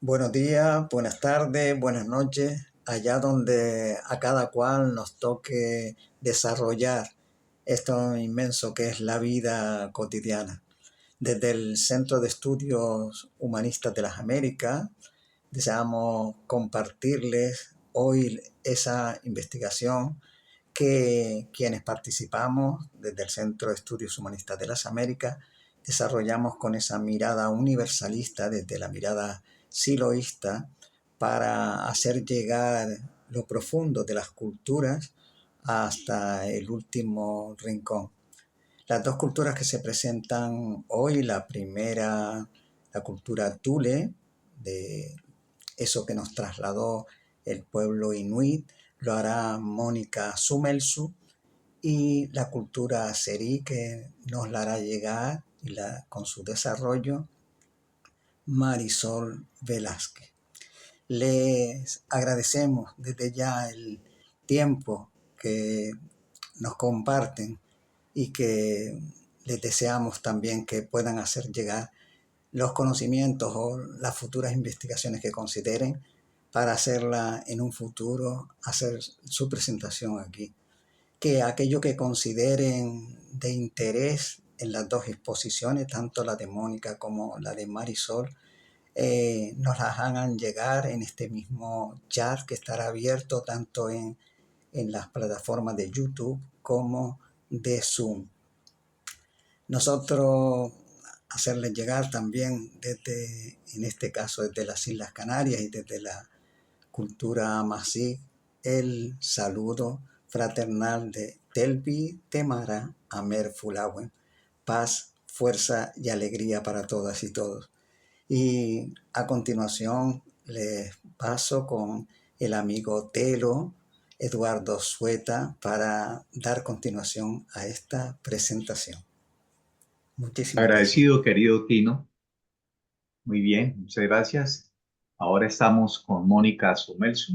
Buenos días, buenas tardes, buenas noches, allá donde a cada cual nos toque desarrollar esto inmenso que es la vida cotidiana. Desde el Centro de Estudios Humanistas de las Américas, deseamos compartirles hoy esa investigación que quienes participamos desde el Centro de Estudios Humanistas de las Américas desarrollamos con esa mirada universalista, desde la mirada siloísta, para hacer llegar lo profundo de las culturas hasta el último rincón. Las dos culturas que se presentan hoy, la primera, la cultura Thule, de eso que nos trasladó el pueblo inuit, lo hará Mónica Sumelsu, y la cultura serí que nos la hará llegar con su desarrollo Marisol Velázquez. Les agradecemos desde ya el tiempo que nos comparten y que les deseamos también que puedan hacer llegar los conocimientos o las futuras investigaciones que consideren para hacerla en un futuro, hacer su presentación aquí. Que aquello que consideren de interés en las dos exposiciones, tanto la de Mónica como la de Marisol, nos las hagan llegar en este mismo chat que estará abierto tanto en las plataformas de YouTube como de Zoom. Nosotros hacerles llegar también desde, en este caso desde las Islas Canarias y desde la cultura Masí, el saludo fraternal de Telpi Temara Amer Fulawen. Paz, fuerza y alegría para todas y todos. Y a continuación les paso con el amigo Telo, Eduardo Sueta, para dar continuación a esta presentación. Muchísimas gracias. Agradecido, querido Tino. Muy bien, muchas gracias. Ahora estamos con Mónica Sumelsu.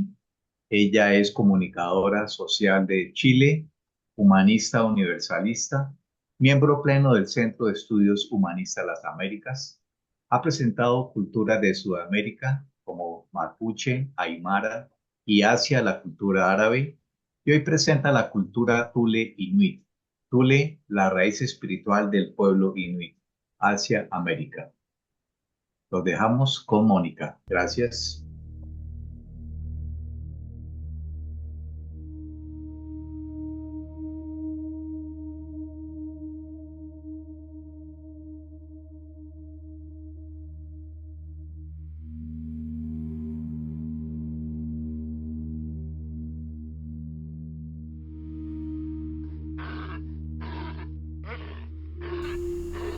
Ella es comunicadora social de Chile, humanista universalista, miembro pleno del Centro de Estudios Humanistas de las Américas. Ha presentado culturas de Sudamérica como mapuche, aymara y Asia, la cultura árabe. Y hoy presenta la cultura Thule Inuit. Thule, la raíz espiritual del pueblo Inuit. Asia, América. Los dejamos con Mónica. Gracias.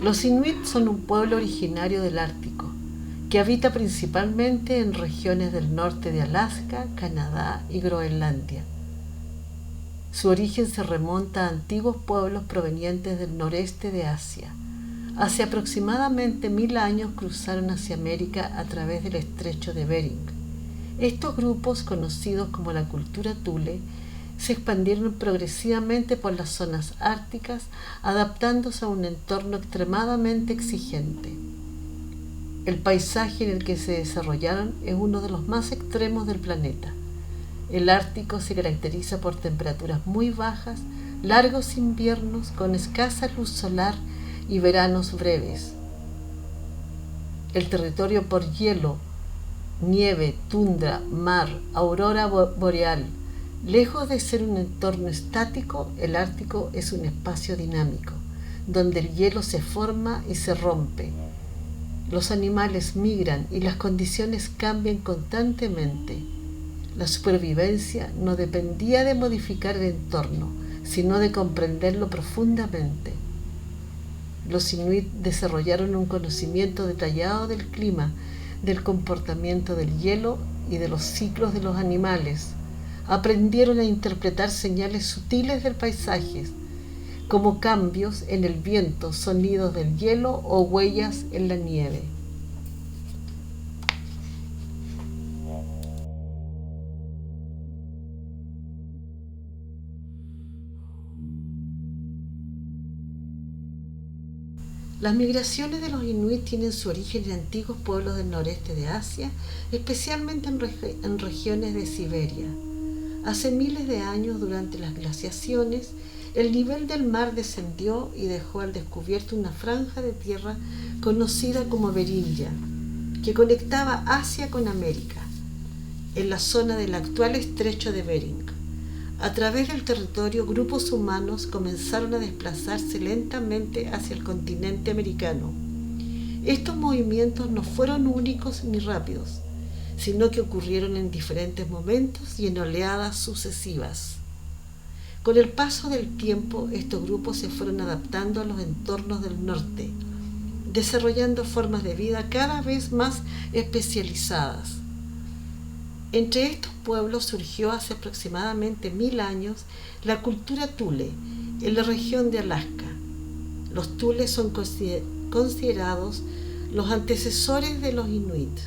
Los inuit son un pueblo originario del Ártico, que habita principalmente en regiones del norte de Alaska, Canadá y Groenlandia. Su origen se remonta a antiguos pueblos provenientes del noreste de Asia. Hace aproximadamente 1000 años cruzaron hacia América a través del estrecho de Bering. Estos grupos, conocidos como la cultura Thule, se expandieron progresivamente por las zonas árticas, adaptándose a un entorno extremadamente exigente. El paisaje en el que se desarrollaron es uno de los más extremos del planeta. El Ártico se caracteriza por temperaturas muy bajas, largos inviernos con escasa luz solar y veranos breves. El territorio por hielo, nieve, tundra, mar, aurora boreal. Lejos de ser un entorno estático, el Ártico es un espacio dinámico, donde el hielo se forma y se rompe. Los animales migran y las condiciones cambian constantemente. La supervivencia no dependía de modificar el entorno, sino de comprenderlo profundamente. Los inuit desarrollaron un conocimiento detallado del clima, del comportamiento del hielo y de los ciclos de los animales. Aprendieron a interpretar señales sutiles del paisaje, como cambios en el viento, sonidos del hielo o huellas en la nieve. Las migraciones de los inuit tienen su origen en antiguos pueblos del noreste de Asia, especialmente en regiones de Siberia. Hace miles de años, durante las glaciaciones, el nivel del mar descendió y dejó al descubierto una franja de tierra conocida como Beringia, que conectaba Asia con América, en la zona del actual estrecho de Bering. A través del territorio, grupos humanos comenzaron a desplazarse lentamente hacia el continente americano. Estos movimientos no fueron únicos ni rápidos, sino que ocurrieron en diferentes momentos y en oleadas sucesivas. Con el paso del tiempo, estos grupos se fueron adaptando a los entornos del norte, desarrollando formas de vida cada vez más especializadas. Entre estos pueblos surgió hace aproximadamente 1000 años la cultura Thule, en la región de Alaska. Los Thule son considerados los antecesores de los Inuit.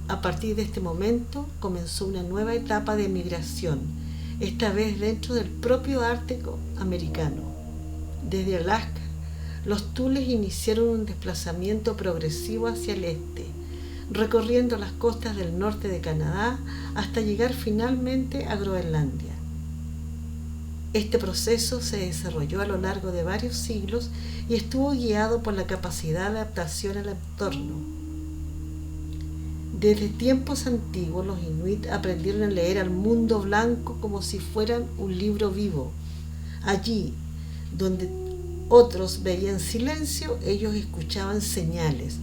A partir de este momento comenzó una nueva etapa de migración, esta vez dentro del propio Ártico americano. Desde Alaska, los Thules iniciaron un desplazamiento progresivo hacia el este, recorriendo las costas del norte de Canadá hasta llegar finalmente a Groenlandia. Este proceso se desarrolló a lo largo de varios siglos y estuvo guiado por la capacidad de adaptación al entorno. Desde tiempos antiguos, los inuit aprendieron a leer al mundo blanco como si fueran un libro vivo. Allí, donde otros veían silencio, ellos escuchaban señales: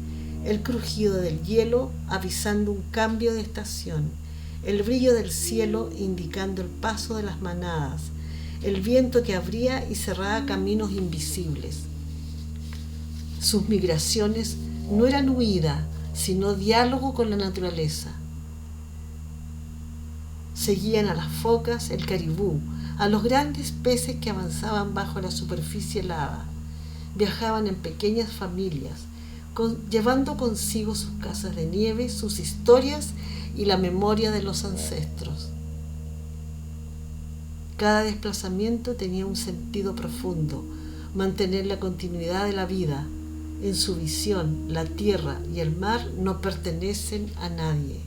el crujido del hielo avisando un cambio de estación, el brillo del cielo indicando el paso de las manadas, el viento que abría y cerraba caminos invisibles. Sus migraciones no eran huida, sino diálogo con la naturaleza. Seguían a las focas, el caribú, a los grandes peces que avanzaban bajo la superficie helada. Viajaban en pequeñas familias, llevando consigo sus casas de nieve, sus historias y la memoria de los ancestros. Cada desplazamiento tenía un sentido profundo: mantener la continuidad de la vida. En su visión, la tierra y el mar no pertenecen a nadie.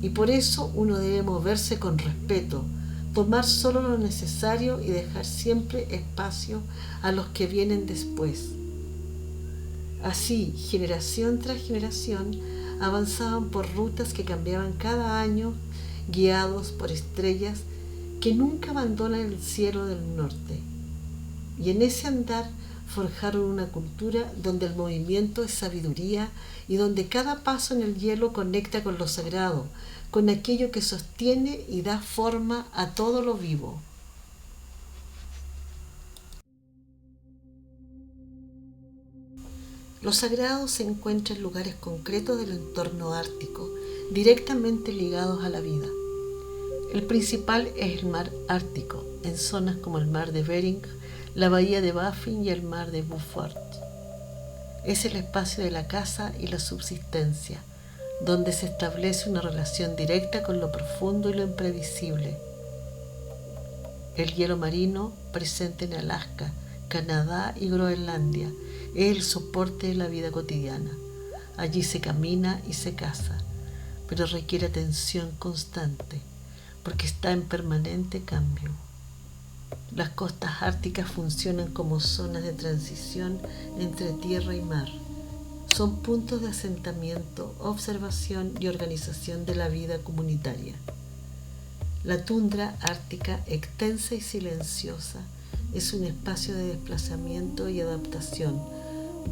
Y por eso uno debe moverse con respeto, tomar solo lo necesario y dejar siempre espacio a los que vienen después. Así, generación tras generación, avanzaban por rutas que cambiaban cada año, guiados por estrellas que nunca abandonan el cielo del norte. Y en ese andar forjaron una cultura donde el movimiento es sabiduría y donde cada paso en el hielo conecta con lo sagrado, con aquello que sostiene y da forma a todo lo vivo. Lo sagrado se encuentra en lugares concretos del entorno ártico, directamente ligados a la vida. El principal es el mar Ártico, en zonas como el mar de Bering, la bahía de Baffin y el mar de Beaufort. Es el espacio de la caza y la subsistencia, donde se establece una relación directa con lo profundo y lo imprevisible. El hielo marino, presente en Alaska, Canadá y Groenlandia, es el soporte de la vida cotidiana. Allí se camina y se caza, pero requiere atención constante, porque está en permanente cambio. Las costas árticas funcionan como zonas de transición entre tierra y mar. Son puntos de asentamiento, observación y organización de la vida comunitaria. La tundra ártica, extensa y silenciosa, es un espacio de desplazamiento y adaptación,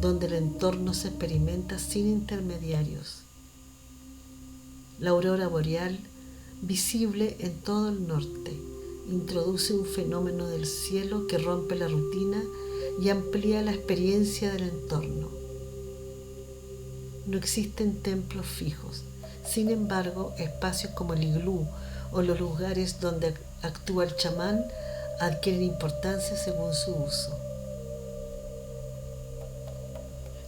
donde el entorno se experimenta sin intermediarios. La aurora boreal, visible en todo el norte, introduce un fenómeno del cielo que rompe la rutina y amplía la experiencia del entorno. No existen templos fijos, sin embargo, espacios como el iglú o los lugares donde actúa el chamán adquieren importancia según su uso.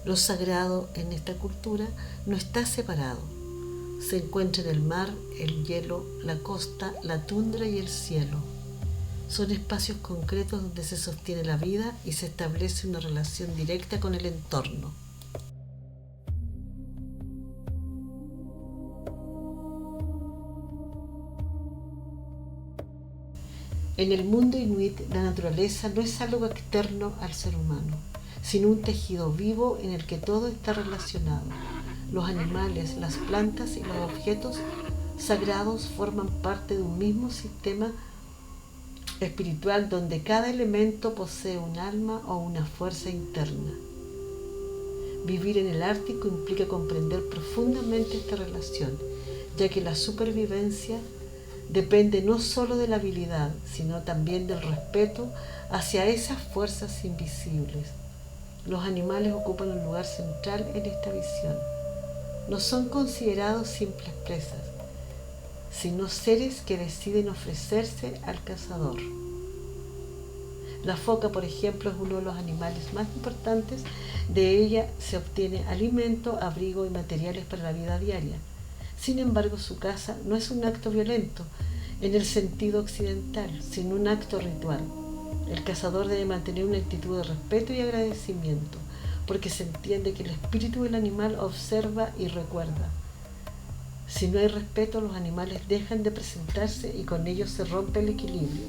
Lo sagrado en esta cultura no está separado. Se encuentra en el mar, el hielo, la costa, la tundra y el cielo. Son espacios concretos donde se sostiene la vida y se establece una relación directa con el entorno. En el mundo inuit, la naturaleza no es algo externo al ser humano, sino un tejido vivo en el que todo está relacionado. Los animales, las plantas y los objetos sagrados forman parte de un mismo sistema espiritual donde cada elemento posee un alma o una fuerza interna. Vivir en el Ártico implica comprender profundamente esta relación, ya que la supervivencia depende no solo de la habilidad, sino también del respeto hacia esas fuerzas invisibles. Los animales ocupan un lugar central en esta visión. No son considerados simples presas, sino seres que deciden ofrecerse al cazador. La foca, por ejemplo, es uno de los animales más importantes. De ella se obtiene alimento, abrigo y materiales para la vida diaria. Sin embargo, su caza no es un acto violento en el sentido occidental, sino un acto ritual. El cazador debe mantener una actitud de respeto y agradecimiento, porque se entiende que el espíritu del animal observa y recuerda. Si no hay respeto, los animales dejan de presentarse y con ello se rompe el equilibrio.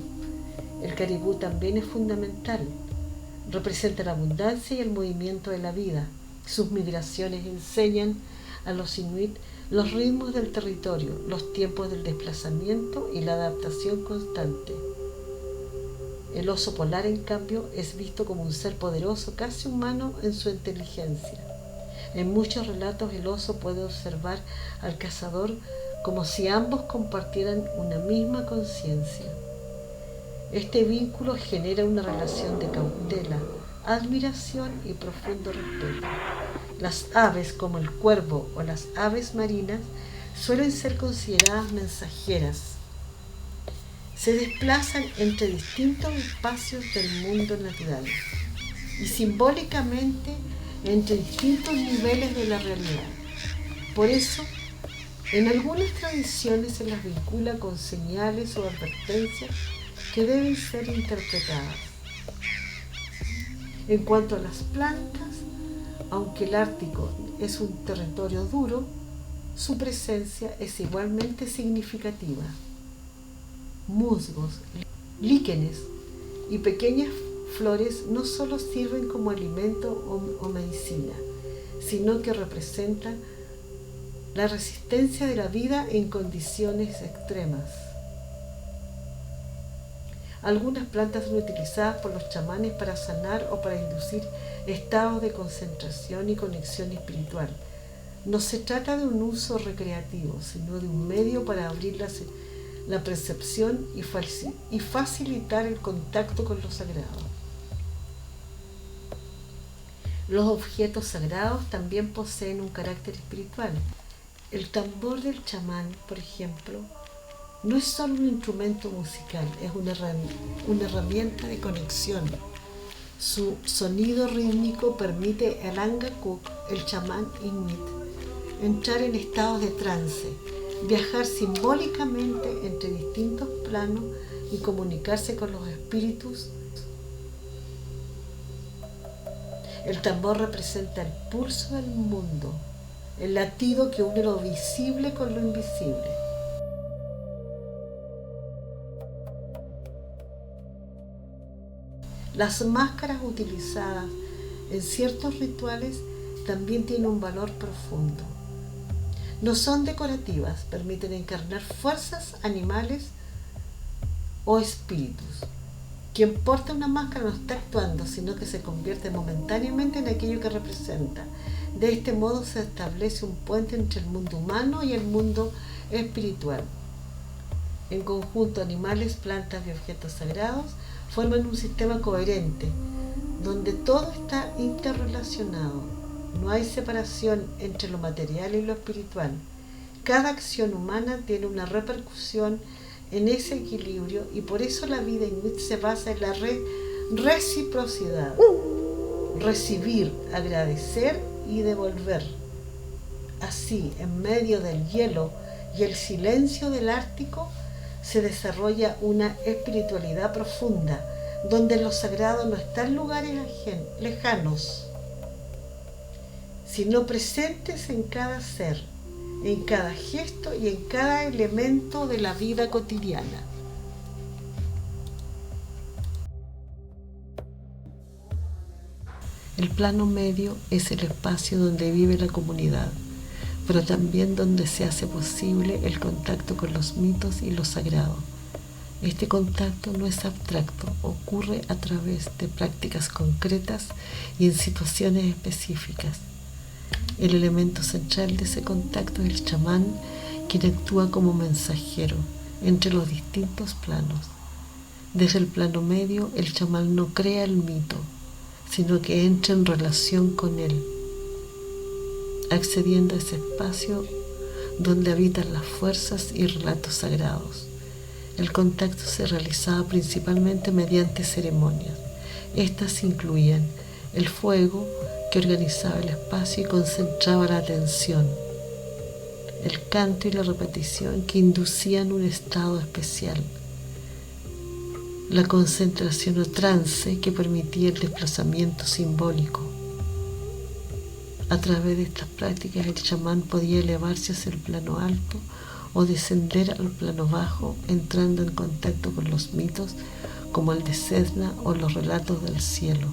El caribú también es fundamental. Representa la abundancia y el movimiento de la vida. Sus migraciones enseñan a los inuit los ritmos del territorio, los tiempos del desplazamiento y la adaptación constante. El oso polar, en cambio, es visto como un ser poderoso, casi humano en su inteligencia. En muchos relatos el oso puede observar al cazador como si ambos compartieran una misma conciencia. Este vínculo genera una relación de cautela, admiración y profundo respeto. Las aves, como el cuervo o las aves marinas, suelen ser consideradas mensajeras. Se desplazan entre distintos espacios del mundo natural y simbólicamente entre distintos niveles de la realidad. Por eso, en algunas tradiciones se las vincula con señales o advertencias que deben ser interpretadas. En cuanto a las plantas, aunque el Ártico es un territorio duro, su presencia es igualmente significativa. Musgos, líquenes y pequeñas flores no solo sirven como alimento o medicina, sino que representan la resistencia de la vida en condiciones extremas. Algunas plantas son utilizadas por los chamanes para sanar o para inducir estados de concentración y conexión espiritual. No se trata de un uso recreativo, sino de un medio para abrir la percepción y facilitar el contacto con lo sagrado. Los objetos sagrados también poseen un carácter espiritual. El tambor del chamán, por ejemplo, no es solo un instrumento musical, es una herramienta de conexión. Su sonido rítmico permite al Angakok, el chamán inuit, entrar en estados de trance, viajar simbólicamente entre distintos planos y comunicarse con los espíritus. El tambor representa el pulso del mundo, el latido que une lo visible con lo invisible. Las máscaras utilizadas en ciertos rituales también tienen un valor profundo. No son decorativas, permiten encarnar fuerzas animales o espíritus. Quien porta una máscara no está actuando, sino que se convierte momentáneamente en aquello que representa. De este modo se establece un puente entre el mundo humano y el mundo espiritual. En conjunto, animales, plantas y objetos sagrados forman un sistema coherente, donde todo está interrelacionado. No hay separación entre lo material y lo espiritual. Cada acción humana tiene una repercusión en ese equilibrio y por eso la vida inuit se basa en la reciprocidad. Recibir, agradecer y devolver. Así, en medio del hielo y el silencio del Ártico, se desarrolla una espiritualidad profunda, donde lo sagrado no está en lugares lejanos, sino presentes en cada ser, en cada gesto y en cada elemento de la vida cotidiana. El plano medio es el espacio donde vive la comunidad, pero también donde se hace posible el contacto con los mitos y lo sagrado. Este contacto no es abstracto, ocurre a través de prácticas concretas y en situaciones específicas. El elemento central de ese contacto es el chamán, quien actúa como mensajero entre los distintos planos. Desde el plano medio, el chamán no crea el mito, sino que entra en relación con él, accediendo a ese espacio donde habitan las fuerzas y relatos sagrados. El contacto se realizaba principalmente mediante ceremonias. Estas incluían el fuego, que organizaba el espacio y concentraba la atención, el canto y la repetición, que inducían un estado especial, la concentración o trance, que permitía el desplazamiento simbólico. A través de estas prácticas, el chamán podía elevarse hacia el plano alto o descender al plano bajo, entrando en contacto con los mitos como el de Sedna o los relatos del cielo.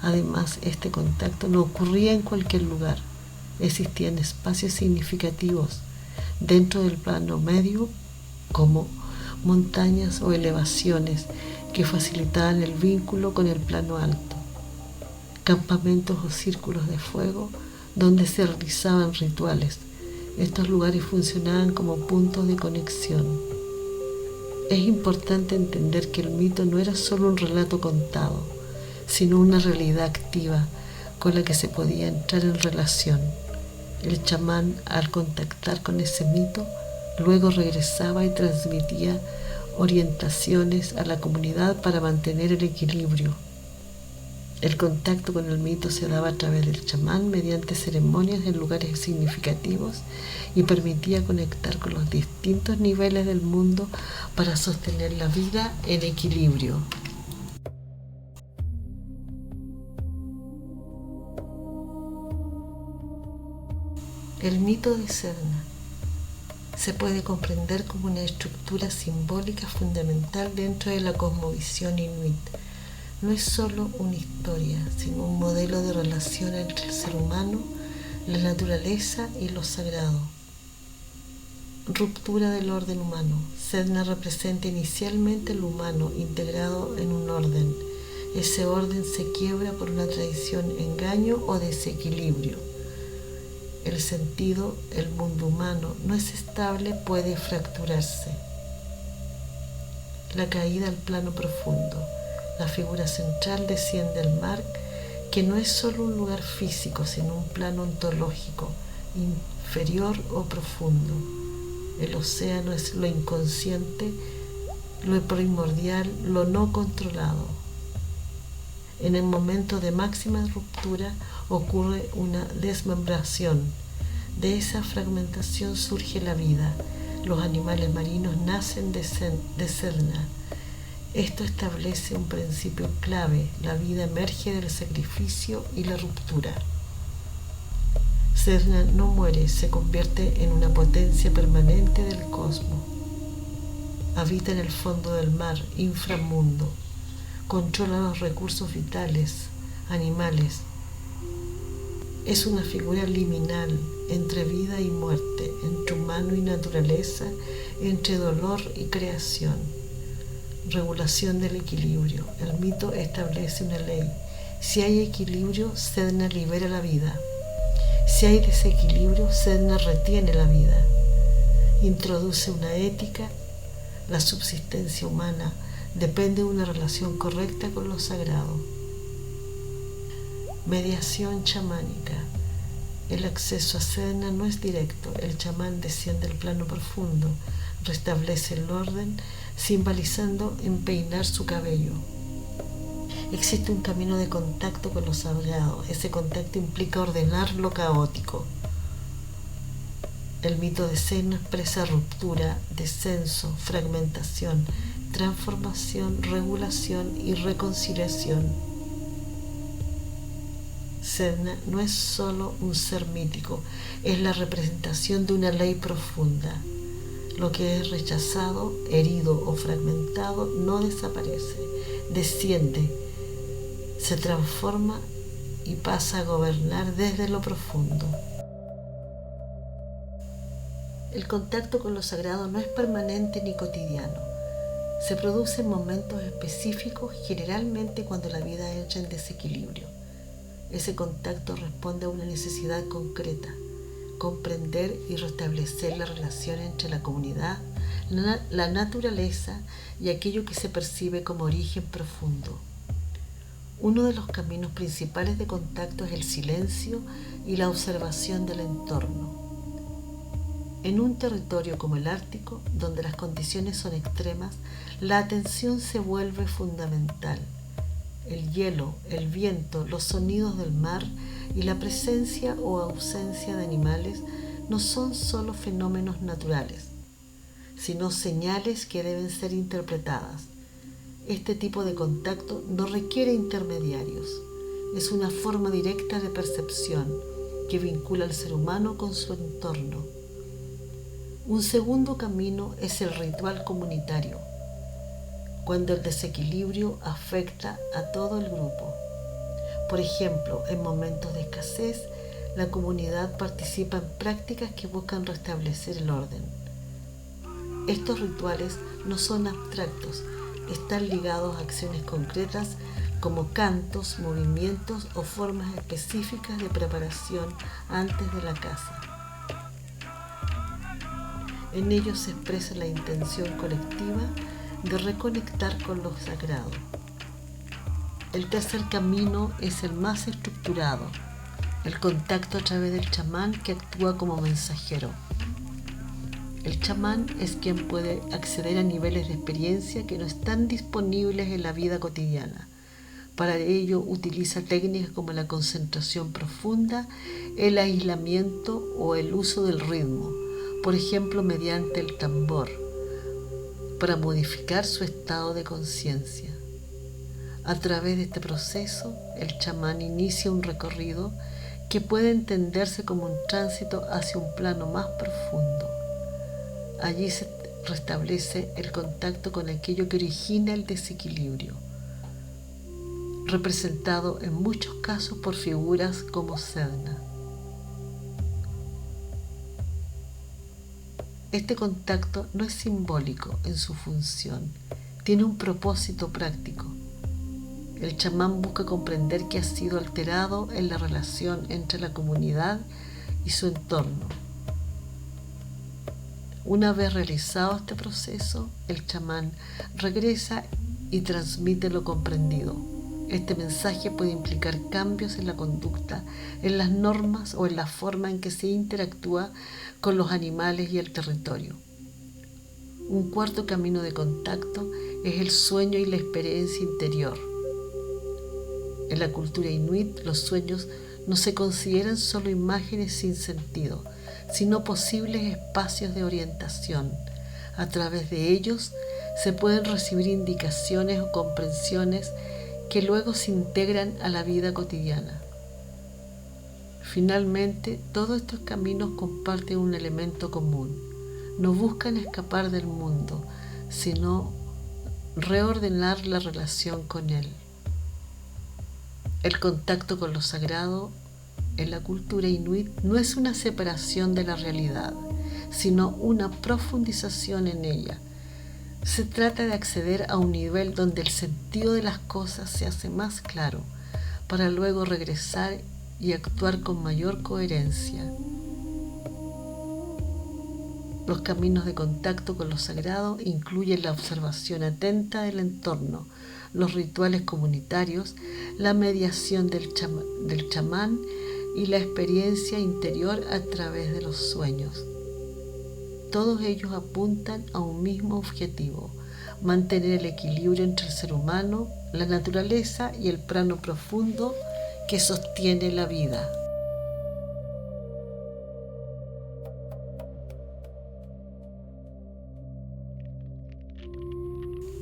Además, este contacto no ocurría en cualquier lugar. Existían espacios significativos dentro del plano medio, como montañas o elevaciones, que facilitaban el vínculo con el plano alto. Campamentos o círculos de fuego donde se realizaban rituales. Estos lugares funcionaban como puntos de conexión. Es importante entender que el mito no era solo un relato contado, sino una realidad activa con la que se podía entrar en relación. El chamán, al contactar con ese mito, luego regresaba y transmitía orientaciones a la comunidad para mantener el equilibrio. El contacto con el mito se daba a través del chamán mediante ceremonias en lugares significativos y permitía conectar con los distintos niveles del mundo para sostener la vida en equilibrio. El mito de Sedna se puede comprender como una estructura simbólica fundamental dentro de la cosmovisión inuit. No es solo una historia, sino un modelo de relación entre el ser humano, la naturaleza y lo sagrado. Ruptura del orden humano. Sedna representa inicialmente el humano integrado en un orden. Ese orden se quiebra por una traición, engaño o desequilibrio. El sentido, el mundo humano, no es estable, puede fracturarse. La caída al plano profundo. La figura central desciende al mar, que no es solo un lugar físico, sino un plano ontológico, inferior o profundo. El océano es lo inconsciente, lo primordial, lo no controlado. En el momento de máxima ruptura ocurre una desmembración. De esa fragmentación surge la vida. Los animales marinos nacen de Sedna. Esto establece un principio clave: la vida emerge del sacrificio y la ruptura. Sedna no muere, se convierte en una potencia permanente del cosmos. Habita en el fondo del mar, inframundo. Controla los recursos vitales, animales. Es una figura liminal entre vida y muerte, entre humano y naturaleza, entre dolor y creación. Regulación del equilibrio. El mito establece una ley. Si hay equilibrio, Sedna libera la vida. Si hay desequilibrio, Sedna retiene la vida. Introduce una ética. La subsistencia humana depende de una relación correcta con lo sagrado. Mediación chamánica. El acceso a Sedna no es directo. El chamán desciende al plano profundo, restablece el orden, simbolizando empeinar su cabello. Existe un camino de contacto con lo sagrado. Ese contacto implica ordenar lo caótico. El mito de Seno expresa ruptura, descenso, fragmentación, transformación, regulación y reconciliación. Sedna no es solo un ser mítico, es la representación de una ley profunda. Lo que es rechazado, herido o fragmentado no desaparece, desciende, se transforma y pasa a gobernar desde lo profundo. El contacto con lo sagrado no es permanente ni cotidiano. Se produce en momentos específicos, generalmente cuando la vida entra en desequilibrio. Ese contacto responde a una necesidad concreta: comprender y restablecer la relación entre la comunidad, la naturaleza y aquello que se percibe como origen profundo. Uno de los caminos principales de contacto es el silencio y la observación del entorno. En un territorio como el Ártico, donde las condiciones son extremas, la atención se vuelve fundamental. El hielo, el viento, los sonidos del mar y la presencia o ausencia de animales no son solo fenómenos naturales, sino señales que deben ser interpretadas. Este tipo de contacto no requiere intermediarios. Es una forma directa de percepción que vincula al ser humano con su entorno. Un segundo camino es el ritual comunitario, cuando el desequilibrio afecta a todo el grupo. Por ejemplo, en momentos de escasez, la comunidad participa en prácticas que buscan restablecer el orden. Estos rituales no son abstractos, están ligados a acciones concretas como cantos, movimientos o formas específicas de preparación antes de la caza. En ellos se expresa la intención colectiva de reconectar con lo sagrado. El tercer camino es el más estructurado, el contacto a través del chamán, que actúa como mensajero. El chamán es quien puede acceder a niveles de experiencia que no están disponibles en la vida cotidiana. Para ello utiliza técnicas como la concentración profunda, el aislamiento o el uso del ritmo, por ejemplo mediante el tambor, para modificar su estado de conciencia. A través de este proceso, el chamán inicia un recorrido que puede entenderse como un tránsito hacia un plano más profundo. Allí se restablece el contacto con aquello que origina el desequilibrio, representado en muchos casos por figuras como Sedna. Este contacto no es simbólico en su función, tiene un propósito práctico. El chamán busca comprender qué ha sido alterado en la relación entre la comunidad y su entorno. Una vez realizado este proceso, el chamán regresa y transmite lo comprendido. Este mensaje puede implicar cambios en la conducta, en las normas o en la forma en que se interactúa con los animales y el territorio. Un cuarto camino de contacto es el sueño y la experiencia interior. En la cultura inuit, los sueños no se consideran solo imágenes sin sentido, sino posibles espacios de orientación. A través de ellos se pueden recibir indicaciones o comprensiones que luego se integran a la vida cotidiana. Finalmente, todos estos caminos comparten un elemento común. No buscan escapar del mundo, sino reordenar la relación con él. El contacto con lo sagrado en la cultura inuit no es una separación de la realidad, sino una profundización en ella. Se trata de acceder a un nivel donde el sentido de las cosas se hace más claro, para luego regresar y actuar con mayor coherencia. Los caminos de contacto con lo sagrado incluyen la observación atenta del entorno, los rituales comunitarios, la mediación del chamán y la experiencia interior a través de los sueños. Todos ellos apuntan a un mismo objetivo: mantener el equilibrio entre el ser humano, la naturaleza y el plano profundo que sostiene la vida.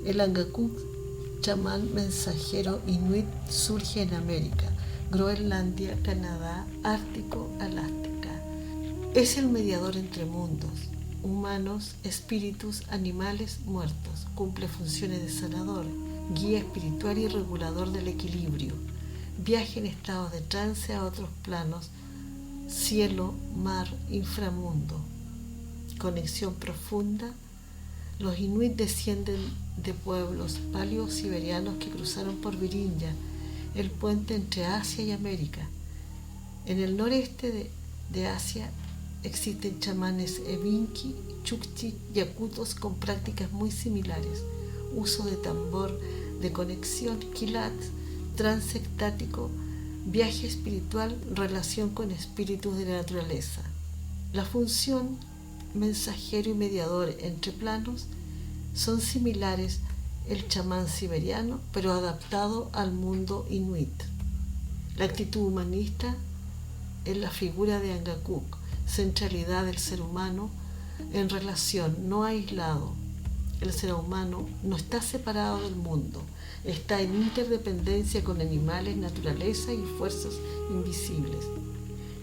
El Angakok, chamán mensajero inuit, surge en América, Groenlandia, Canadá, Ártico, Aláska. Es el mediador entre mundos, humanos, espíritus, animales, muertos. Cumple funciones de sanador, guía espiritual y regulador del equilibrio. Viaja en estados de trance a otros planos, cielo, mar, inframundo. Conexión profunda. Los inuit descienden de pueblos paleo-siberianos que cruzaron por Virinja, el puente entre Asia y América. En el noreste de Asia existen chamanes evinki, chukchi, yakutos con prácticas muy similares. Uso de tambor, de conexión, kilat, trance extático, viaje espiritual, relación con espíritus de la naturaleza. La función mensajero y mediador entre planos son similares el chamán siberiano, pero adaptado al mundo inuit. La actitud humanista es la figura de Angakok, centralidad del ser humano en relación, no aislado. El ser humano no está separado del mundo, está en interdependencia con animales, naturaleza y fuerzas invisibles.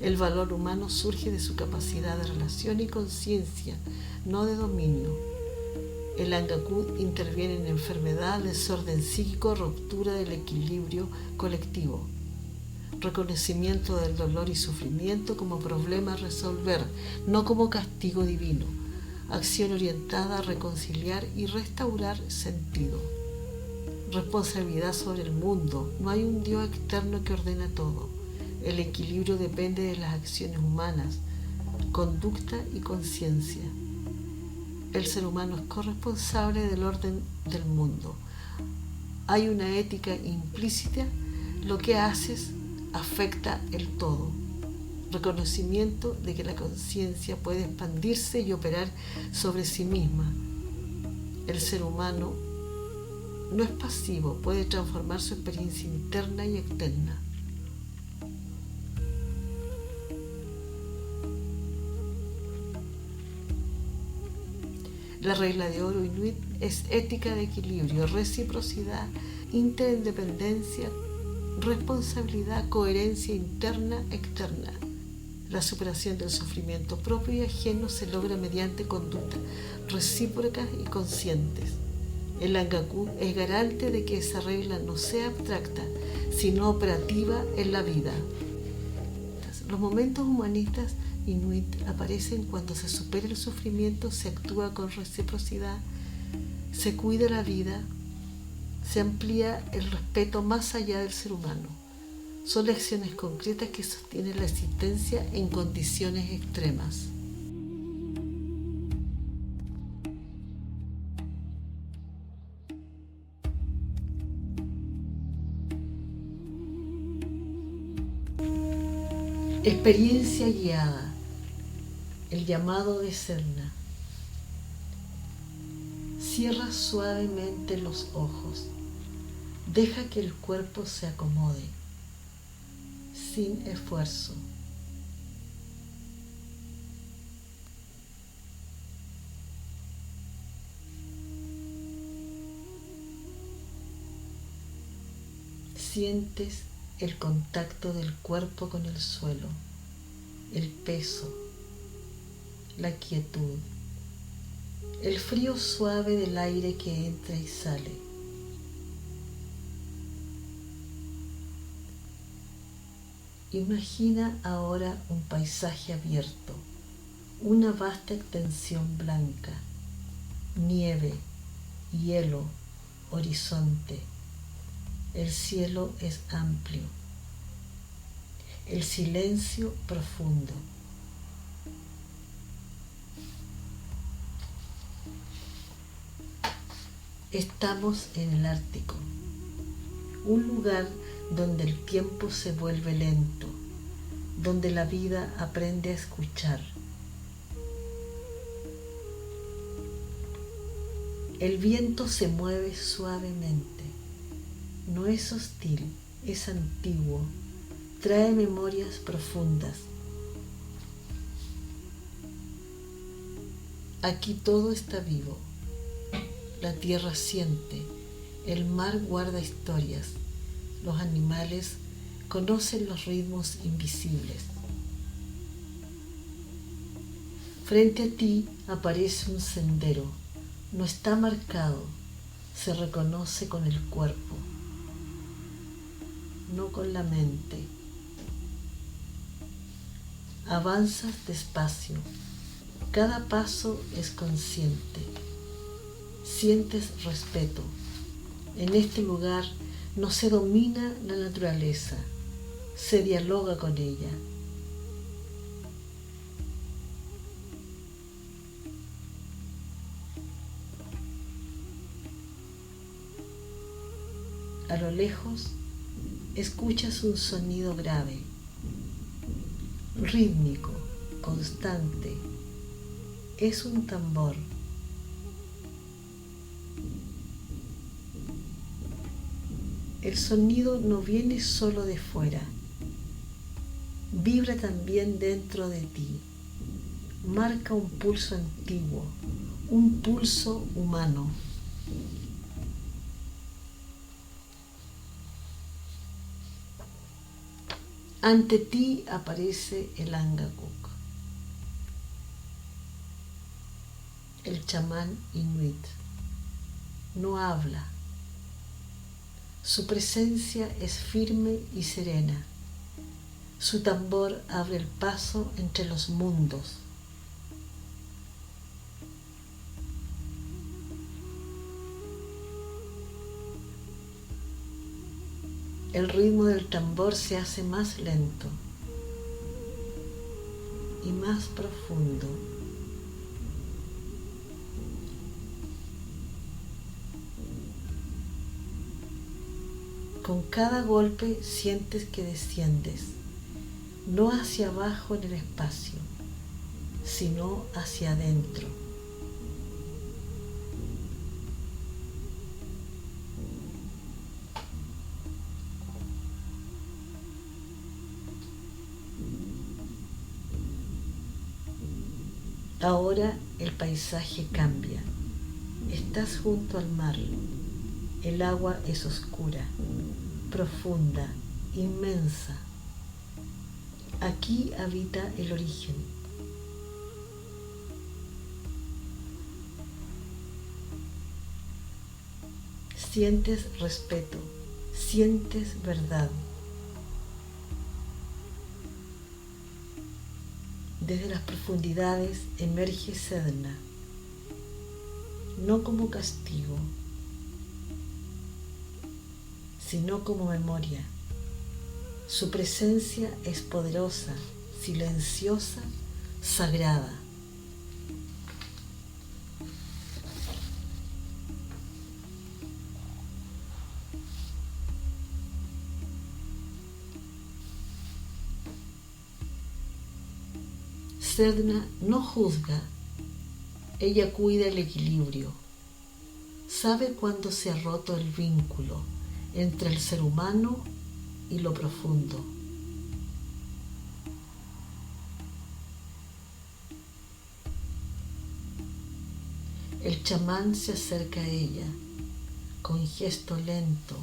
El valor humano surge de su capacidad de relación y conciencia, no de dominio. El Angakok interviene en enfermedad, desorden psíquico, ruptura del equilibrio colectivo. Reconocimiento del dolor y sufrimiento como problema a resolver, no como castigo divino. Acción orientada a reconciliar y restaurar sentido. Responsabilidad sobre el mundo. No hay un Dios externo que ordena todo. El equilibrio depende de las acciones humanas, conducta y conciencia. El ser humano es corresponsable del orden del mundo. Hay una ética implícita. Lo que haces afecta el todo. Reconocimiento de que la conciencia puede expandirse y operar sobre sí misma. El ser humano no es pasivo, puede transformar su experiencia interna y externa. La regla de oro inuit es ética de equilibrio, reciprocidad, interindependencia, responsabilidad, coherencia interna, externa. La superación del sufrimiento propio y ajeno se logra mediante conductas recíprocas y conscientes. El Angakok es garante de que esa regla no sea abstracta, sino operativa en la vida. Los momentos humanistas inuit aparecen cuando se supera el sufrimiento, se actúa con reciprocidad, se cuida la vida, se amplía el respeto más allá del ser humano. Son lecciones concretas que sostienen la existencia en condiciones extremas. Experiencia guiada. El llamado de Sedna. Cierra suavemente los ojos. Deja que el cuerpo se acomode, sin esfuerzo. Sientes el contacto del cuerpo con el suelo, el peso, la quietud, el frío suave del aire que entra y sale. Imagina ahora un paisaje abierto, una vasta extensión blanca, nieve, hielo, horizonte. El cielo es amplio, el silencio profundo. Estamos en el Ártico, un lugar donde el tiempo se vuelve lento, donde la vida aprende a escuchar. El viento se mueve suavemente. No es hostil, es antiguo, trae memorias profundas. Aquí todo está vivo. la tierra siente, el mar guarda historias, los animales conocen los ritmos invisibles. Frente a ti aparece un sendero, no está marcado, se reconoce con el cuerpo, no con la mente. Avanzas despacio, cada paso es consciente, sientes respeto. En este lugar no se domina la naturaleza, se dialoga con ella. A lo lejos escuchas un sonido grave, rítmico, constante. Es un tambor. El sonido no viene solo de fuera, vibra también dentro de ti. Marca un pulso antiguo, un pulso humano. Ante ti aparece el Angakok, el chamán inuit. No habla. Su presencia es firme y serena. Su tambor abre el paso entre los mundos. El ritmo del tambor se hace más lento y más profundo. Con cada golpe sientes que desciendes, no hacia abajo en el espacio, sino hacia adentro. Ahora el paisaje cambia. Estás junto al mar. El agua es oscura, profunda, inmensa. Aquí habita el origen. Sientes respeto, sientes verdad. Desde las profundidades emerge Sedna, no como castigo, sino como memoria. Su presencia es poderosa, silenciosa, sagrada. Sedna no juzga, ella cuida el equilibrio. Sabe cuándo se ha roto el vínculo entre el ser humano y lo profundo. El chamán se acerca a ella, con gesto lento,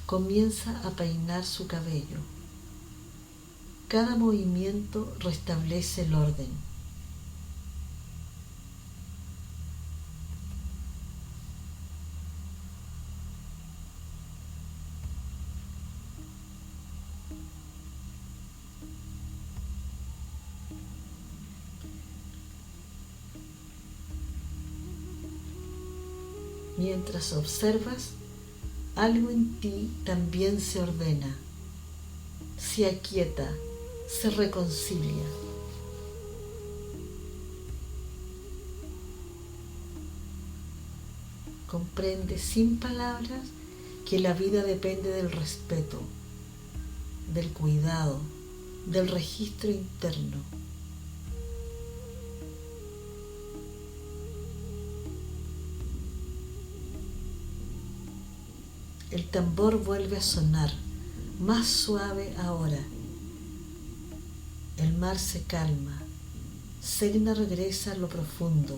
comienza a peinar su cabello. Cada movimiento restablece el orden. Mientras observas, algo en ti también se ordena, se aquieta, se reconcilia. Comprende sin palabras que la vida depende del respeto, del cuidado, del registro interno. El tambor vuelve a sonar, más suave ahora. El mar se calma, Sedna regresa a lo profundo.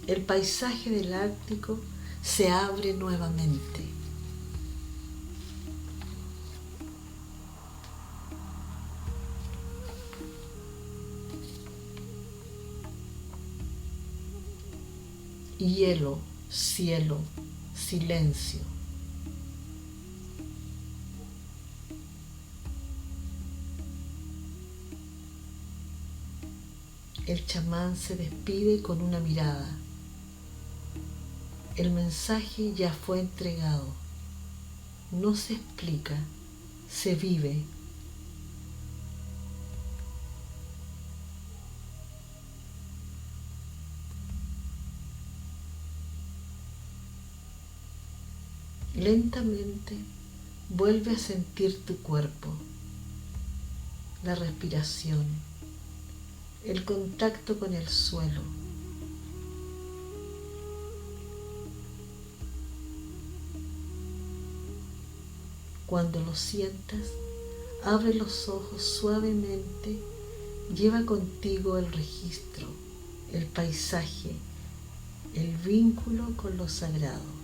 el paisaje del Ártico se abre nuevamente. Hielo, cielo, silencio. El chamán se despide con una mirada. El mensaje ya fue entregado. No se explica, se vive. Lentamente vuelve a sentir tu cuerpo, la respiración, el contacto con el suelo. Cuando lo sientas, abre los ojos suavemente, lleva contigo el registro, el paisaje, el vínculo con lo sagrado.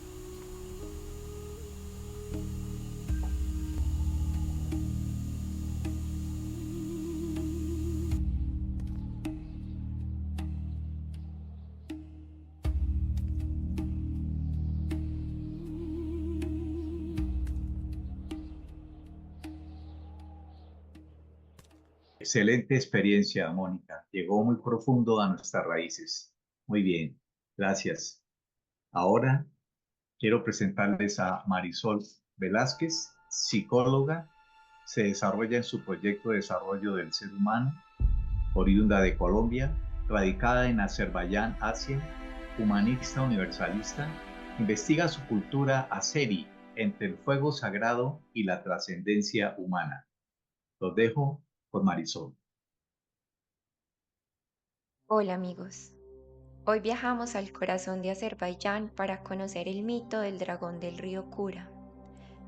Excelente experiencia, Mónica. Llegó muy profundo a nuestras raíces. Muy bien, gracias. Ahora quiero presentarles a Marisol Velázquez, psicóloga. Se desarrolla en su proyecto de desarrollo del ser humano, oriunda de Colombia, radicada en Azerbaiyán, Asia, humanista universalista, investiga su cultura azeri entre el fuego sagrado y la trascendencia humana. Los dejo con Marisol. Hola amigos, hoy viajamos al corazón de Azerbaiyán para conocer el mito del dragón del río Kura,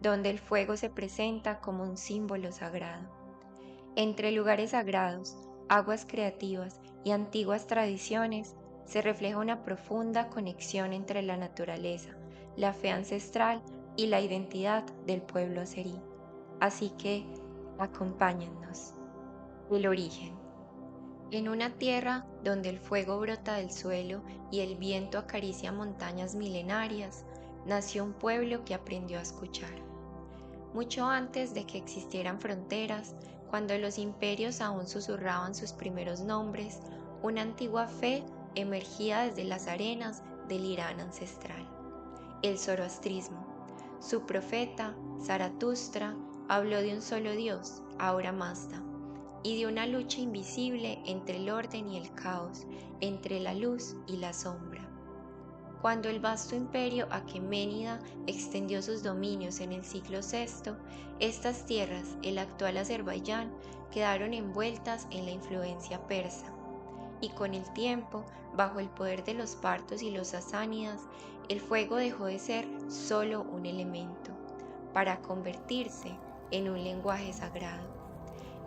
donde el fuego se presenta como un símbolo sagrado. Entre lugares sagrados, aguas creativas y antiguas tradiciones se refleja una profunda conexión entre la naturaleza, la fe ancestral y la identidad del pueblo azerí. Así que, acompáñennos. El origen. En una tierra donde el fuego brota del suelo y el viento acaricia montañas milenarias, nació un pueblo que aprendió a escuchar. Mucho antes de que existieran fronteras, cuando los imperios aún susurraban sus primeros nombres, una antigua fe emergía desde las arenas del Irán ancestral. El zoroastrismo. Su profeta, Zaratustra, habló de un solo Dios, Ahura Mazda, y de una lucha invisible entre el orden y el caos, entre la luz y la sombra. Cuando el vasto imperio aqueménida extendió sus dominios en el siglo VI, estas tierras, el actual Azerbaiyán, quedaron envueltas en la influencia persa. Y con el tiempo, bajo el poder de los partos y los sasánidas, el fuego dejó de ser solo un elemento, para convertirse en un lenguaje sagrado.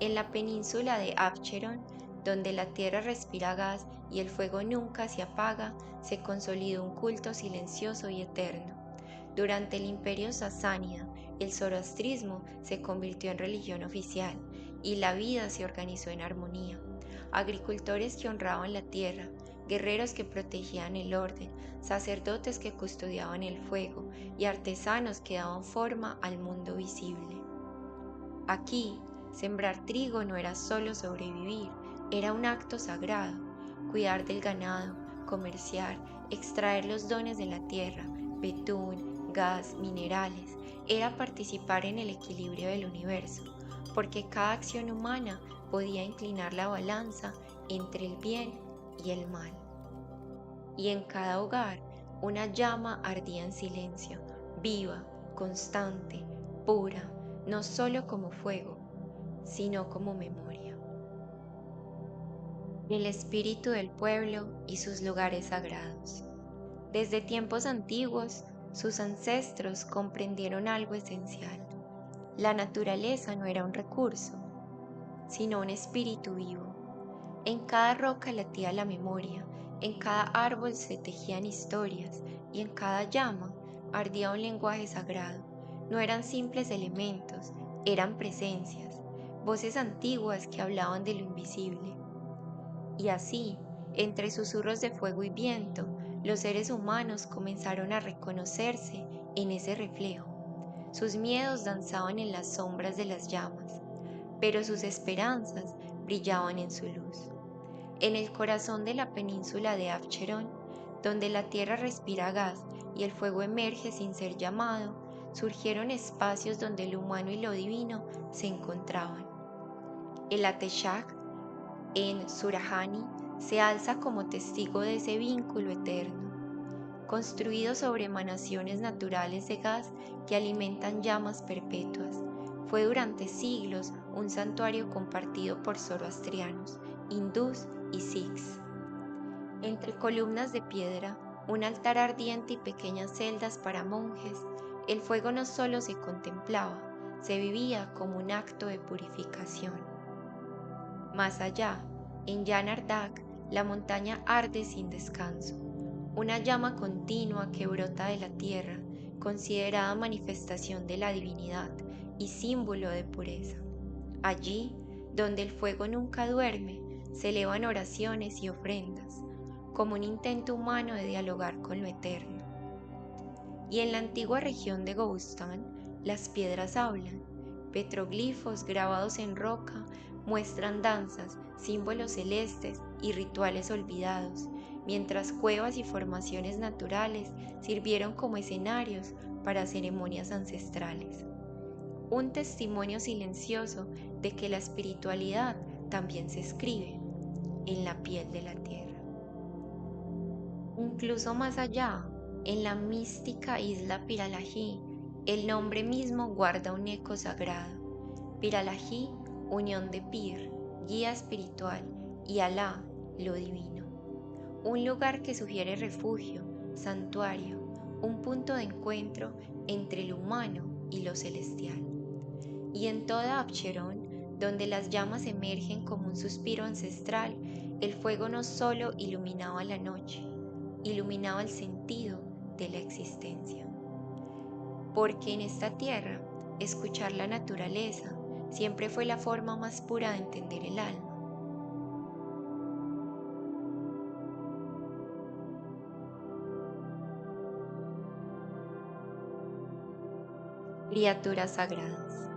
En la península de Abcheron, donde la tierra respira gas y el fuego nunca se apaga, se consolidó un culto silencioso y eterno. Durante el imperio sasánida, el zoroastrismo se convirtió en religión oficial y la vida se organizó en armonía. Agricultores que honraban la tierra, guerreros que protegían el orden, sacerdotes que custodiaban el fuego y artesanos que daban forma al mundo visible. Aquí, sembrar trigo no era solo sobrevivir, era un acto sagrado. Cuidar del ganado, comerciar, extraer los dones de la tierra, betún, gas, minerales, era participar en el equilibrio del universo, porque cada acción humana podía inclinar la balanza entre el bien y el mal. Y en cada hogar, una llama ardía en silencio, viva, constante, pura, no solo como fuego, sino como memoria. El espíritu del pueblo y sus lugares sagrados. Desde tiempos antiguos, sus ancestros comprendieron algo esencial. La naturaleza no era un recurso, sino un espíritu vivo. En cada roca latía la memoria, En cada árbol se tejían historias y en cada llama ardía un lenguaje sagrado. No eran simples elementos, eran presencias, voces antiguas que hablaban de lo invisible. Y así, entre susurros de fuego y viento, los seres humanos comenzaron a reconocerse en ese reflejo. Sus miedos danzaban en las sombras de las llamas, pero sus esperanzas brillaban en su luz. En el corazón de la península de Abcheron, donde la tierra respira gas y el fuego emerge sin ser llamado, surgieron espacios donde lo humano y lo divino se encontraban. El Ateshak en Surajani se alza como testigo de ese vínculo eterno, construido sobre emanaciones naturales de gas que alimentan llamas perpetuas. Fue durante siglos un santuario compartido por zoroastrianos, hindús y sikhs. Entre columnas de piedra, un altar ardiente y pequeñas celdas para monjes, el fuego no solo se contemplaba, se vivía como un acto de purificación. Más allá, en Janardak, la montaña arde sin descanso, una llama continua que brota de la tierra, considerada manifestación de la divinidad y símbolo de pureza. Allí, donde el fuego nunca duerme, se elevan oraciones y ofrendas, como un intento humano de dialogar con lo eterno. Y en la antigua región de Gobustán, las piedras hablan. Petroglifos grabados en roca muestran danzas, símbolos celestes y rituales olvidados, mientras cuevas y formaciones naturales sirvieron como escenarios para ceremonias ancestrales. Un testimonio silencioso de que la espiritualidad también se escribe en la piel de la tierra. Incluso más allá, en la mística isla Piralají, el nombre mismo guarda un eco sagrado. Piralají, unión de Pir, guía espiritual, y Alá, lo divino. Un lugar que sugiere refugio, santuario, un punto de encuentro entre lo humano y lo celestial. Y en toda Abcherón, donde las llamas emergen como un suspiro ancestral, el fuego no solo iluminaba la noche, iluminaba el sentido de la existencia. Porque en esta tierra, escuchar la naturaleza siempre fue la forma más pura de entender el alma. Criaturas sagradas.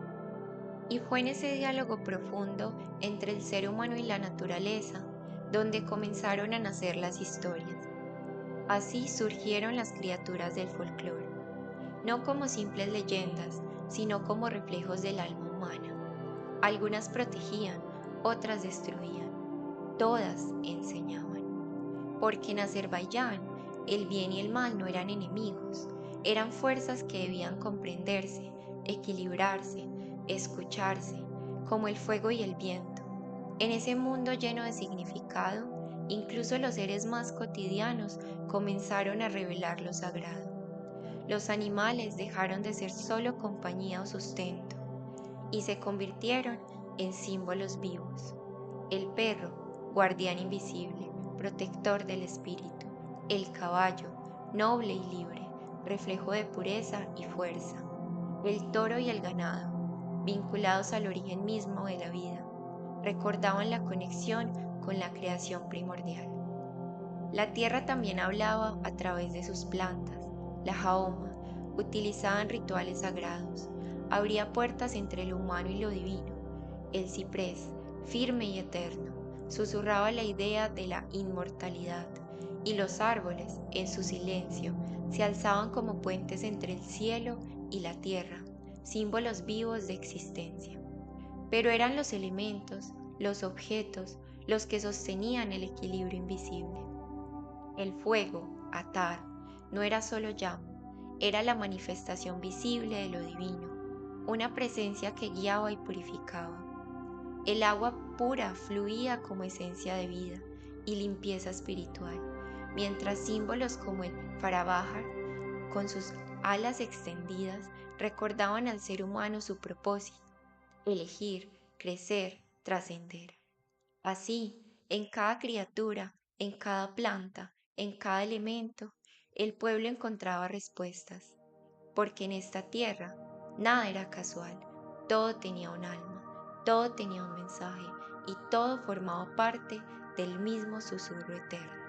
Y fue en ese diálogo profundo entre el ser humano y la naturaleza donde comenzaron a nacer las historias. Así surgieron las criaturas del folclore, no como simples leyendas, sino como reflejos del alma humana. Algunas protegían, otras destruían, todas enseñaban. Porque en Azerbaiyán el bien y el mal no eran enemigos, eran fuerzas que debían comprenderse, equilibrarse, escucharse, como el fuego y el viento. En ese mundo lleno de significado, incluso los seres más cotidianos comenzaron a revelar lo sagrado. Los animales dejaron de ser solo compañía o sustento y se convirtieron en símbolos vivos. El perro, guardián invisible, protector del espíritu. El caballo, noble y libre, reflejo de pureza y fuerza. El toro y el ganado, vinculados al origen mismo de la vida, recordaban la conexión con la creación primordial. La tierra también hablaba a través de sus plantas. La jaoma, utilizada en rituales sagrados, abría puertas entre lo humano y lo divino. El ciprés, firme y eterno, susurraba la idea de la inmortalidad, y los árboles, en su silencio, se alzaban como puentes entre el cielo y la tierra, símbolos vivos de existencia. Pero eran los elementos, los objetos, los que sostenían el equilibrio invisible. El fuego, Atar, no era solo llama, era la manifestación visible de lo divino, una presencia que guiaba y purificaba. El agua pura fluía como esencia de vida y limpieza espiritual, mientras símbolos como el Farabahar, con sus alas extendidas, recordaban al ser humano su propósito: elegir, crecer, trascender. Así, en cada criatura, En cada planta, en cada elemento, el pueblo encontraba respuestas, porque en esta tierra nada era casual, todo tenía un alma, todo tenía un mensaje y todo formaba parte del mismo susurro eterno.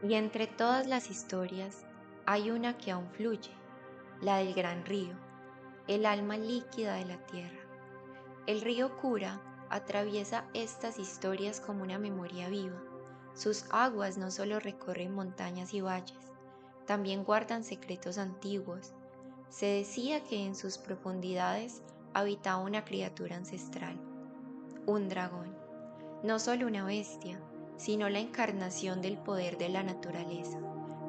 Y entre todas las historias hay una que aún fluye, la del gran río, el alma líquida de la tierra. El río Kura atraviesa estas historias como una memoria viva. Sus aguas no solo recorren montañas y valles, también guardan secretos antiguos. Se decía que en sus profundidades habitaba una criatura ancestral, un dragón, no solo una bestia, sino la encarnación del poder de la naturaleza,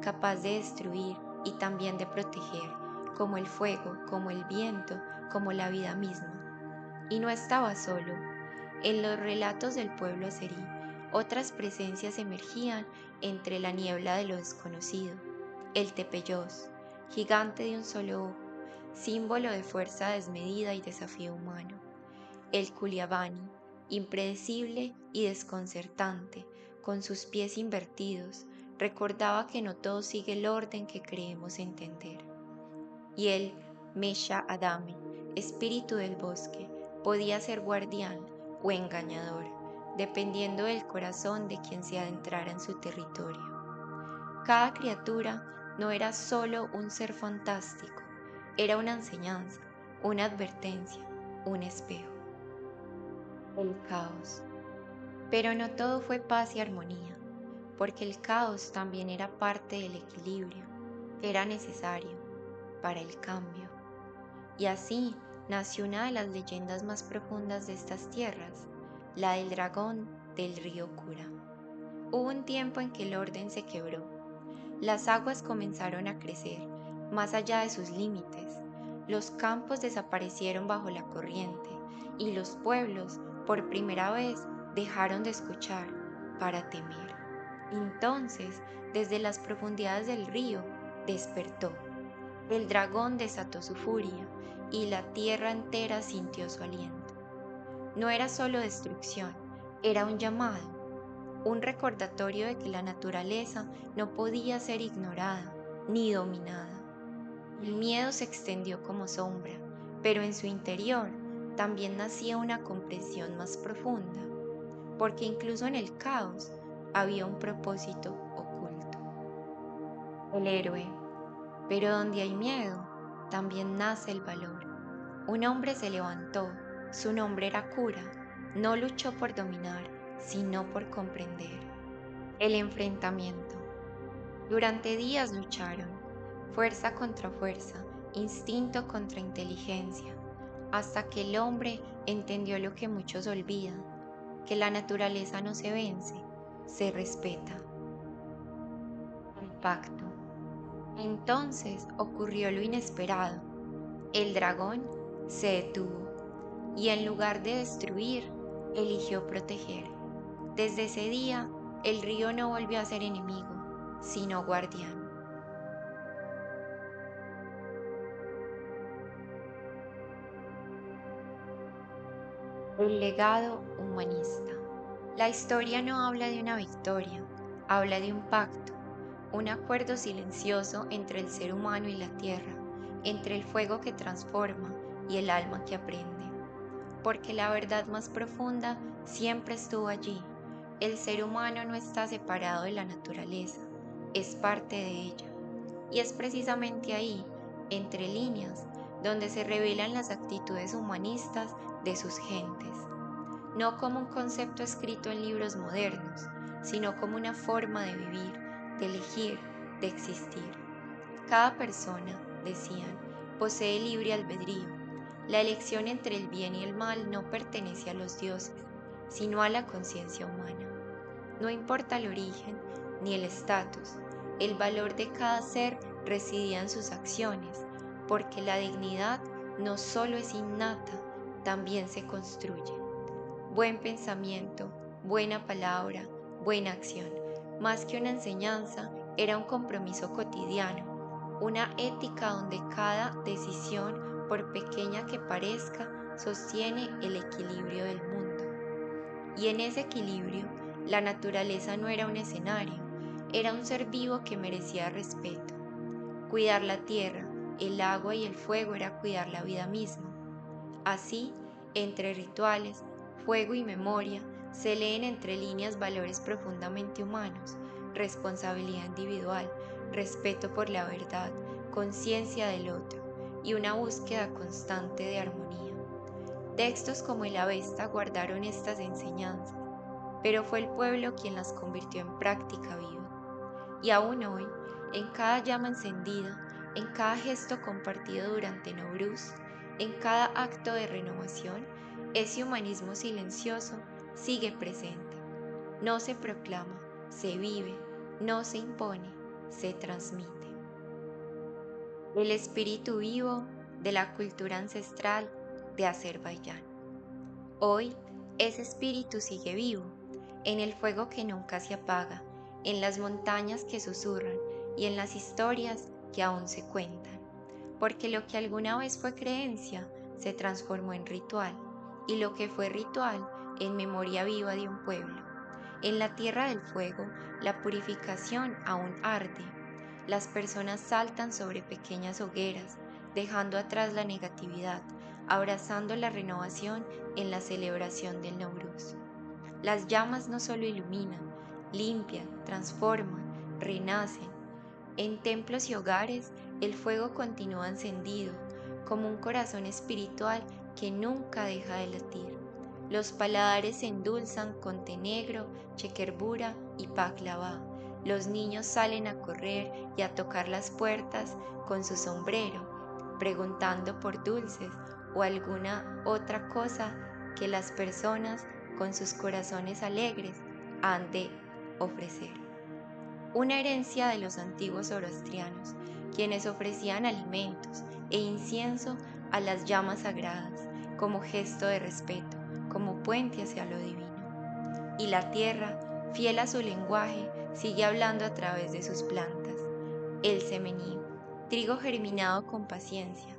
capaz de destruir y también de proteger, como el fuego, como el viento, como la vida misma. Y no estaba solo. En los relatos del pueblo azerí, otras presencias emergían entre la niebla de lo desconocido. El Tepeyós, gigante de un solo ojo, símbolo de fuerza desmedida y desafío humano. El Culiabani, impredecible y desconcertante, con sus pies invertidos, recordaba que no todo sigue el orden que creemos entender. Y el Mesha Adame, espíritu del bosque, podía ser guardián o engañador, dependiendo del corazón de quien se adentrara en su territorio. Cada criatura no era solo un ser fantástico, era una enseñanza, una advertencia, un espejo. El caos. Pero no todo fue paz y armonía, porque el caos también era parte del equilibrio, que era necesario para el cambio. Y así nació una de las leyendas más profundas de estas tierras, la del dragón del río Kura. Hubo un tiempo en que el orden se quebró. Las aguas comenzaron a crecer más allá de sus límites. Los campos desaparecieron bajo la corriente y los pueblos, por primera vez, dejaron de escuchar para temer. Entonces, desde las profundidades del río, despertó. El dragón desató su furia y la tierra entera sintió su aliento. No era solo destrucción, era un llamado, un recordatorio de que la naturaleza no podía ser ignorada ni dominada. El miedo se extendió como sombra, pero en su interior también nacía una comprensión más profunda, porque incluso en el caos había un propósito oculto. El héroe. Pero donde hay miedo, también nace el valor. Un hombre se levantó, su nombre era Kura, no luchó por dominar, sino por comprender. El enfrentamiento. Durante días lucharon, fuerza contra fuerza, instinto contra inteligencia, hasta que el hombre entendió lo que muchos olvidan, que la naturaleza no se vence, se respeta. El pacto. Entonces ocurrió lo inesperado. El dragón se detuvo y en lugar de destruir, eligió proteger. Desde ese día, el río no volvió a ser enemigo, sino guardián. El legado humanista. La historia no habla de una victoria, habla de un pacto, un acuerdo silencioso entre el ser humano y la tierra, entre el fuego que transforma y el alma que aprende. Porque la verdad más profunda siempre estuvo allí. El ser humano no está separado de la naturaleza, es parte de ella. Y es precisamente ahí, entre líneas, donde se revelan las actitudes humanistas de sus gentes, no como un concepto escrito en libros modernos, sino como una forma de vivir, de elegir, de existir. Cada persona, decían, posee libre albedrío. La elección entre el bien y el mal no pertenece a los dioses, sino a la conciencia humana. No importa el origen ni el estatus, el valor de cada ser residía en sus acciones, porque la dignidad no solo es innata, también se construye. Buen pensamiento, buena palabra, buena acción, más que una enseñanza, era un compromiso cotidiano, una ética donde cada decisión, por pequeña que parezca, sostiene el equilibrio del mundo. Y en ese equilibrio, La naturaleza no era un escenario, era un ser vivo que merecía respeto. Cuidar la tierra, el agua y el fuego era cuidar la vida misma. Así, entre rituales, fuego y memoria, se leen entre líneas valores profundamente humanos: responsabilidad individual, respeto por la verdad, conciencia del otro y una búsqueda constante de armonía. Textos como el Avesta guardaron estas enseñanzas, pero fue el pueblo quien las convirtió en práctica viva. Y aún hoy, en cada llama encendida, en cada gesto compartido durante Nowruz, en cada acto de renovación, ese humanismo silencioso sigue presente. No se proclama, se vive, no se impone, se transmite. El espíritu vivo de la cultura ancestral de Azerbaiyán. Hoy, ese espíritu sigue vivo, en el fuego que nunca se apaga, en las montañas que susurran y en las historias que aún se cuentan. Porque lo que alguna vez fue creencia se transformó en ritual, y lo que fue ritual en memoria viva de un pueblo. En la tierra del fuego, la purificación aún arde. Las personas saltan sobre pequeñas hogueras, dejando atrás la negatividad, abrazando la renovación en la celebración del Nowruz. Las llamas no solo iluminan, limpian, transforman, renacen. En templos y hogares, el fuego continúa encendido, como un corazón espiritual que nunca deja de latir. Los paladares se endulzan con té negro, chequerbura y baklava. Los niños salen a correr y a tocar las puertas con su sombrero, preguntando por dulces o alguna otra cosa que las personas con sus corazones alegres han de ofrecer. Una herencia de los antiguos zoroastrianos, quienes ofrecían alimentos e incienso a las llamas sagradas como gesto de respeto, como puente hacia lo divino. Y la tierra, fiel a su lenguaje, sigue hablando a través de sus plantas. El semení, trigo germinado con paciencia,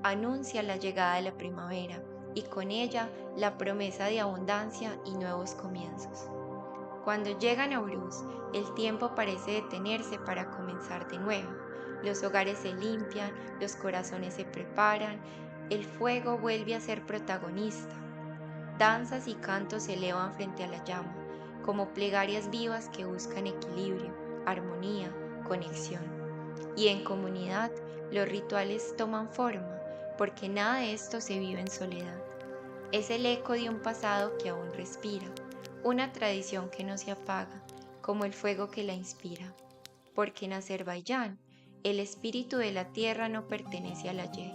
anuncia la llegada de la primavera y con ella la promesa de abundancia y nuevos comienzos. Cuando llega Nowruz, el tiempo parece detenerse para comenzar de nuevo. Los hogares se limpian, los corazones se preparan, el fuego vuelve a ser protagonista. Danzas y cantos se elevan frente a la llama, como plegarias vivas que buscan equilibrio, armonía, conexión. Y en comunidad, los rituales toman forma, porque nada de esto se vive en soledad. Es el eco de un pasado que aún respira, una tradición que no se apaga, como el fuego que la inspira. Porque en Azerbaiyán, el espíritu de la tierra no pertenece al ayer,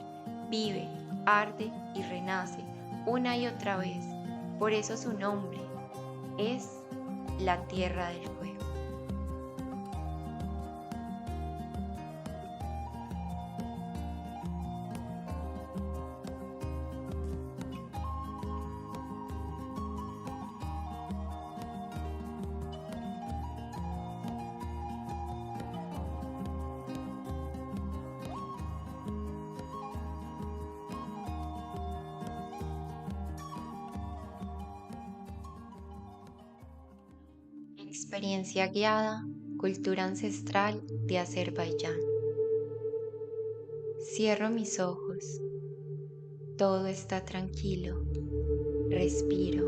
vive, arde y renace una y otra vez. Por eso su nombre es la Tierra del Fuego. Experiencia guiada, cultura ancestral de Azerbaiyán. Cierro mis ojos, todo está tranquilo, respiro,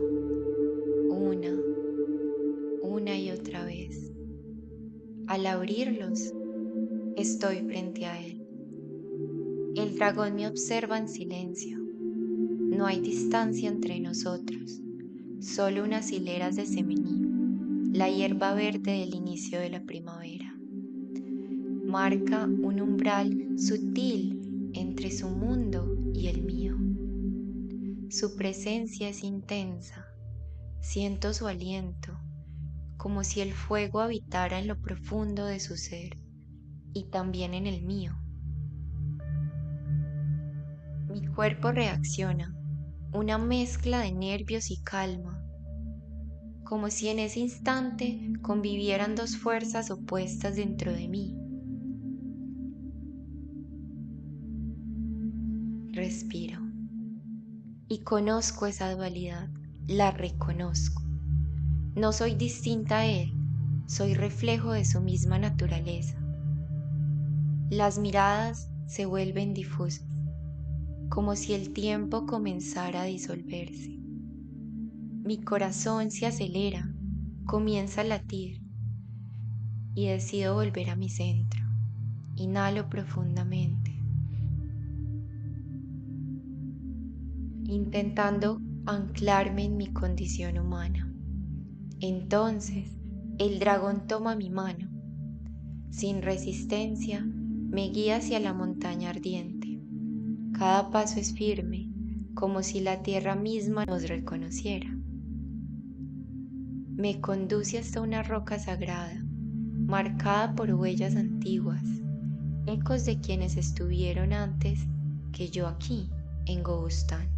una y otra vez. Al abrirlos, estoy frente a él. El dragón me observa en silencio. No hay distancia entre nosotros, solo unas hileras de semení, la hierba verde del inicio de la primavera. Marca un umbral sutil entre su mundo y el mío. Su presencia es intensa, siento su aliento, como si el fuego habitara en lo profundo de su ser y también en el mío. Mi cuerpo reacciona, una mezcla de nervios y calma, como si en ese instante convivieran dos fuerzas opuestas dentro de mí. Respiro y conozco esa dualidad, la reconozco. No soy distinta a él, soy reflejo de su misma naturaleza. Las miradas se vuelven difusas, como si el tiempo comenzara a disolverse. Mi corazón se acelera, comienza a latir y decido volver a mi centro. Inhalo profundamente, intentando anclarme en mi condición humana. Entonces, el dragón toma mi mano. Sin resistencia, me guía hacia la montaña ardiente. Cada paso es firme, como si la tierra misma nos reconociera. Me conduce hasta una roca sagrada, marcada por huellas antiguas, ecos de quienes estuvieron antes que yo aquí, en Gobustán.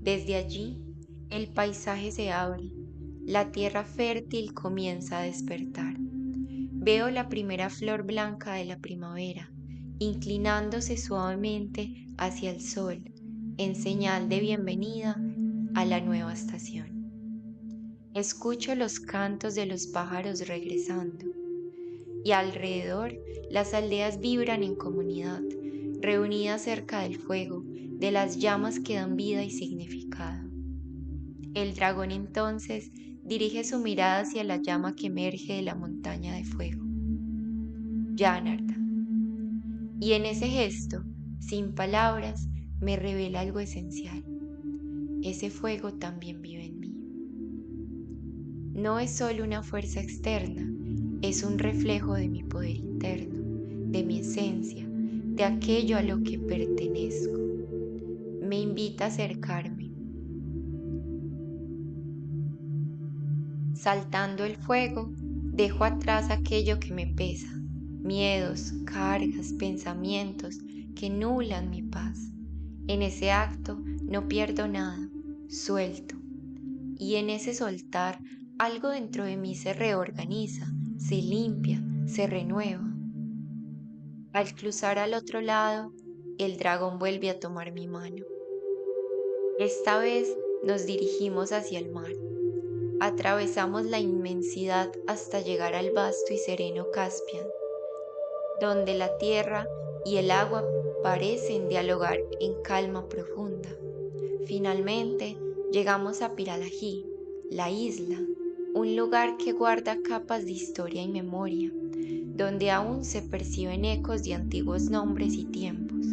Desde allí, el paisaje se abre, la tierra fértil comienza a despertar. Veo la primera flor blanca de la primavera, inclinándose suavemente hacia el sol, en señal de bienvenida a la nueva estación. Escucho los cantos de los pájaros regresando, y alrededor las aldeas vibran en comunidad, reunidas cerca del fuego, de las llamas que dan vida y significado. El dragón entonces dirige su mirada hacia la llama que emerge de la montaña de fuego, Janarda. Y en ese gesto, sin palabras, me revela algo esencial. Ese fuego también vive en mí. No es solo una fuerza externa, es un reflejo de mi poder interno, de mi esencia, de aquello a lo que pertenezco. Me invita a acercarme. Saltando el fuego, dejo atrás aquello que me pesa, miedos, cargas, pensamientos que nublan mi paz. En ese acto no pierdo nada, suelto. Y en ese soltar, algo dentro de mí se reorganiza, se limpia, se renueva. Al cruzar al otro lado, el dragón vuelve a tomar mi mano. Esta vez nos dirigimos hacia el mar. Atravesamos la inmensidad hasta llegar al vasto y sereno Caspian, donde la tierra y el agua parecen dialogar en calma profunda. Finalmente, llegamos a Piralají, la isla, un lugar que guarda capas de historia y memoria, donde aún se perciben ecos de antiguos nombres y tiempos.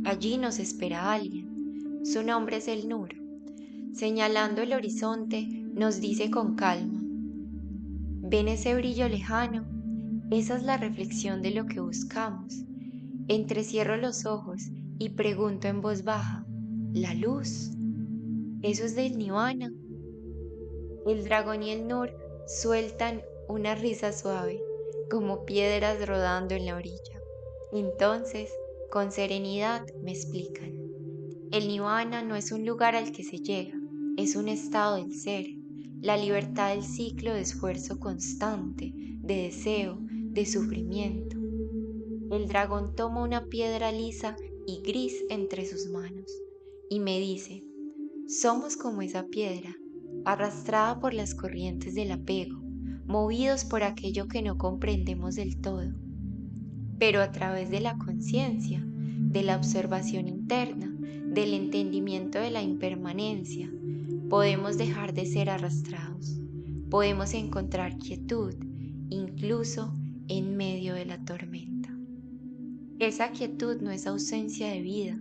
Allí nos espera alguien, su nombre es el Nur. Señalando el horizonte, nos dice con calma: ¿ven ese brillo lejano? Esa es la reflexión de lo que buscamos. Entrecierro los ojos y pregunto en voz baja: ¿la luz? ¿Eso es del Nirvana? El dragón y el Nur sueltan una risa suave, como piedras rodando en la orilla. Entonces, con serenidad, me explican: el Nirvana no es un lugar al que se llega, es un estado del ser, la libertad del ciclo de esfuerzo constante, de deseo, de sufrimiento. El dragón toma una piedra lisa y gris entre sus manos y me dice: somos como esa piedra, arrastrada por las corrientes del apego, movidos por aquello que no comprendemos del todo. Pero a través de la conciencia, de la observación interna, del entendimiento de la impermanencia, podemos dejar de ser arrastrados, podemos encontrar quietud, incluso en medio de la tormenta. Esa quietud no es ausencia de vida,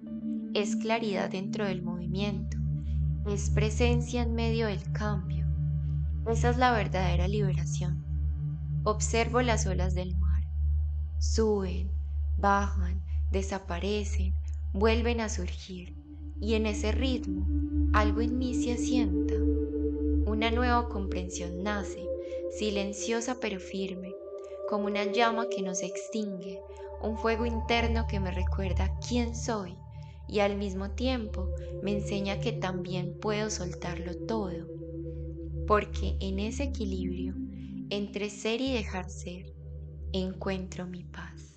es claridad dentro del movimiento, es presencia en medio del cambio. Esa es la verdadera liberación. Observo las olas del mar. Suben, bajan, desaparecen, vuelven a surgir. Y en ese ritmo, algo en mí se asienta. Una nueva comprensión nace, silenciosa pero firme, como una llama que no se extingue, un fuego interno que me recuerda quién soy y al mismo tiempo me enseña que también puedo soltarlo todo, porque en ese equilibrio entre ser y dejar ser encuentro mi paz.